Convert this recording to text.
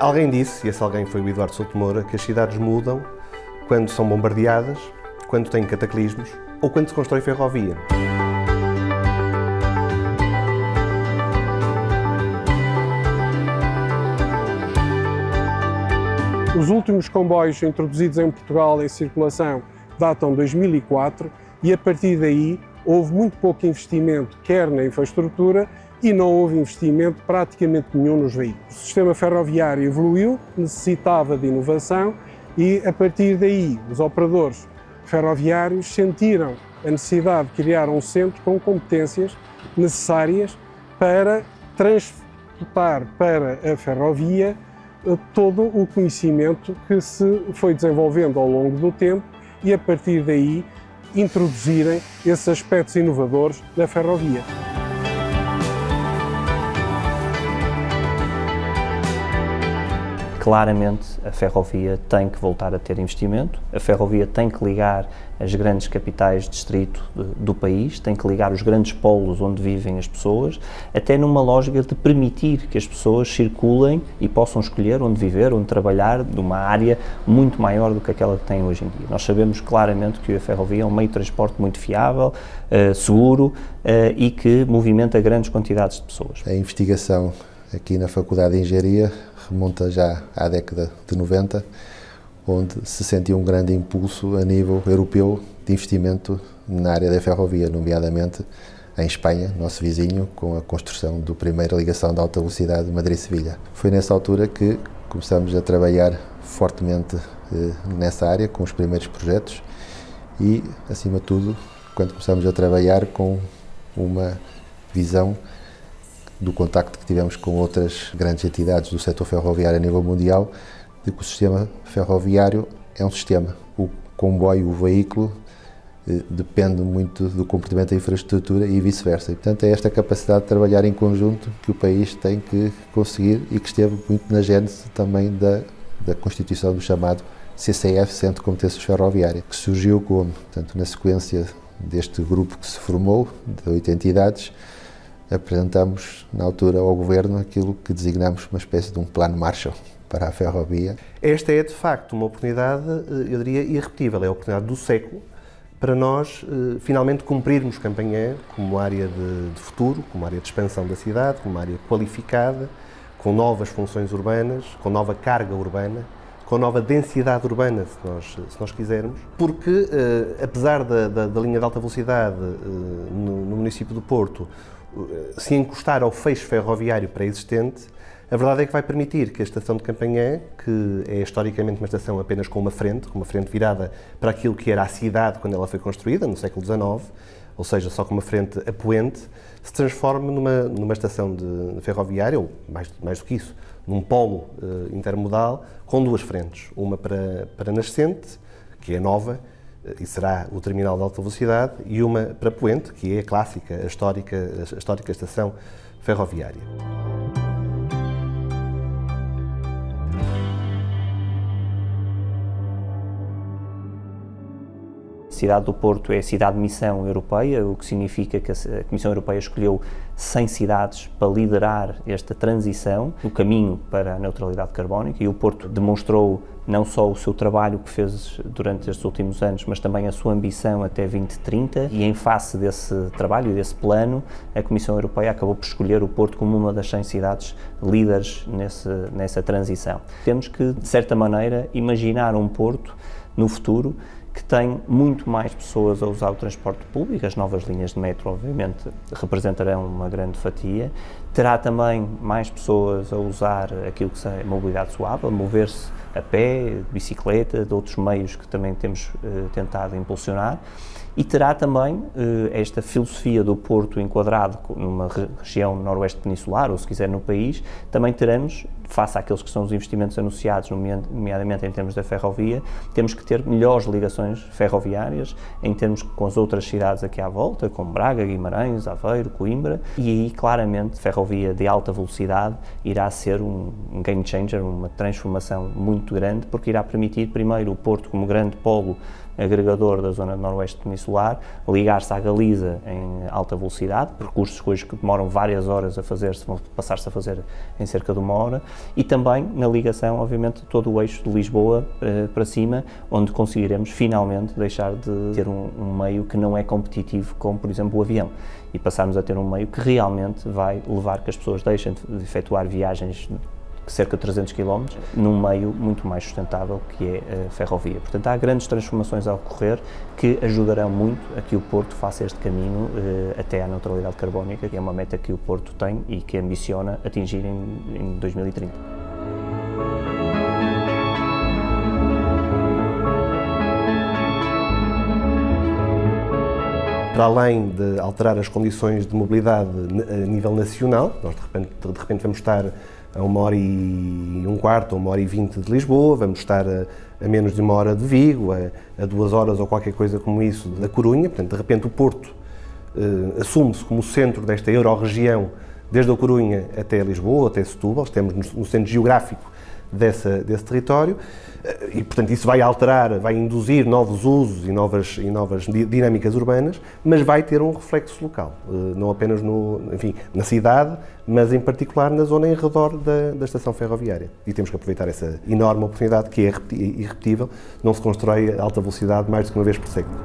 Alguém disse, e esse alguém foi o Eduardo Souto Moura, que as cidades mudam quando são bombardeadas, quando têm cataclismos ou quando se constrói ferrovia. Os últimos comboios introduzidos em Portugal em circulação datam de 2004 e a partir daí houve muito pouco investimento, quer na infraestrutura, e não houve investimento praticamente nenhum nos veículos. O sistema ferroviário evoluiu, necessitava de inovação e a partir daí os operadores ferroviários sentiram a necessidade de criar um centro com competências necessárias para transportar para a ferrovia todo o conhecimento que se foi desenvolvendo ao longo do tempo e a partir daí introduzirem esses aspectos inovadores na ferrovia. Claramente, a ferrovia tem que voltar a ter investimento, a ferrovia tem que ligar as grandes capitais de distrito do país, tem que ligar os grandes polos onde vivem as pessoas, até numa lógica de permitir que as pessoas circulem e possam escolher onde viver, onde trabalhar, numa área muito maior do que aquela que têm hoje em dia. Nós sabemos claramente que a ferrovia é um meio de transporte muito fiável, seguro e que movimenta grandes quantidades de pessoas. A investigação aqui na Faculdade de Engenharia remonta já à década de 90, onde se sentiu um grande impulso a nível europeu de investimento na área da ferrovia, nomeadamente em Espanha, nosso vizinho, com a construção da primeira ligação de alta velocidade Madrid-Sevilha. Foi nessa altura que começamos a trabalhar fortemente nessa área, com os primeiros projetos e, acima de tudo, quando começamos a trabalhar com uma visão do contacto que tivemos com outras grandes entidades do setor ferroviário a nível mundial, de que o sistema ferroviário é um sistema. O comboio, o veículo, depende muito do comportamento da infraestrutura e vice-versa. E, portanto, é esta capacidade de trabalhar em conjunto que o país tem que conseguir e que esteve muito na gênese também da constituição do chamado CCF, Centro de Competências Ferroviárias, que surgiu como, portanto, na sequência deste grupo que se formou, de 8 entidades, apresentamos, na altura, ao Governo aquilo que designamos uma espécie de um plano Marshall para a ferrovia. Esta é, de facto, uma oportunidade, eu diria, irrepetível. É a oportunidade do século para nós, finalmente, cumprirmos Campanhã como área de futuro, como área de expansão da cidade, como área qualificada, com novas funções urbanas, com nova carga urbana, com nova densidade urbana, se nós quisermos, porque, apesar da linha de alta velocidade no município do Porto se encostar ao feixe ferroviário pré-existente, a verdade é que vai permitir que a estação de Campanhã, que é historicamente uma estação apenas com uma frente virada para aquilo que era a cidade quando ela foi construída, no século XIX, ou seja, só com uma frente a poente, se transforme numa estação de ferroviária, ou mais do que isso, num polo intermodal com duas frentes, uma para nascente, que é nova, e será o terminal de alta velocidade, e uma para poente, que é a clássica, a histórica estação ferroviária. A cidade do Porto é a cidade-missão europeia, o que significa que a Comissão Europeia escolheu 100 cidades para liderar esta transição, o caminho para a neutralidade carbónica, e o Porto demonstrou não só o seu trabalho que fez durante estes últimos anos, mas também a sua ambição até 2030, e em face desse trabalho e desse plano, a Comissão Europeia acabou por escolher o Porto como uma das 100 cidades líderes nessa transição. Temos que, de certa maneira, imaginar um Porto no futuro que tem muito mais pessoas a usar o transporte público. As novas linhas de metro, obviamente, representarão uma grande fatia. Terá também mais pessoas a usar aquilo que é mobilidade suave, a mover-se a pé, de bicicleta, de outros meios que também temos tentado impulsionar. E terá também esta filosofia do Porto enquadrado numa região noroeste peninsular, ou se quiser no país, também teremos, face àqueles que são os investimentos anunciados, nomeadamente em termos da ferrovia, temos que ter melhores ligações ferroviárias em termos com as outras cidades aqui à volta, como Braga, Guimarães, Aveiro, Coimbra, e aí claramente ferrovia de alta velocidade irá ser um game changer, uma transformação muito grande, porque irá permitir primeiro o Porto como grande polo agregador da zona noroeste peninsular, ligar-se à Galiza em alta velocidade, percursos hoje que demoram várias horas a fazer-se, vão passar-se a fazer em cerca de 1 hora, e também na ligação, obviamente, de todo o eixo de Lisboa para cima, onde conseguiremos finalmente deixar de ter um meio que não é competitivo, como por exemplo o avião, e passarmos a ter um meio que realmente vai levar que as pessoas deixem de efetuar viagens de cerca de 300 km, num meio muito mais sustentável que é a ferrovia. Portanto, há grandes transformações a ocorrer que ajudarão muito a que o Porto faça este caminho até à neutralidade carbónica, que é uma meta que o Porto tem e que ambiciona atingir em 2030. Para além de alterar as condições de mobilidade a nível nacional, nós de repente vamos estar a 1h15 ou 1h20 de Lisboa, vamos estar a menos de 1 hora de Vigo, a 2 horas ou qualquer coisa como isso da Corunha. Portanto, de repente o Porto assume-se como o centro desta euro-região, desde a Corunha até Lisboa, até Setúbal, estamos no centro geográfico desse território, e portanto isso vai alterar, vai induzir novos usos e novas dinâmicas urbanas, mas vai ter um reflexo local, não apenas na cidade, mas em particular na zona em redor da estação ferroviária. E temos que aproveitar essa enorme oportunidade que é irrepetível, não se constrói a alta velocidade mais do que uma vez por século.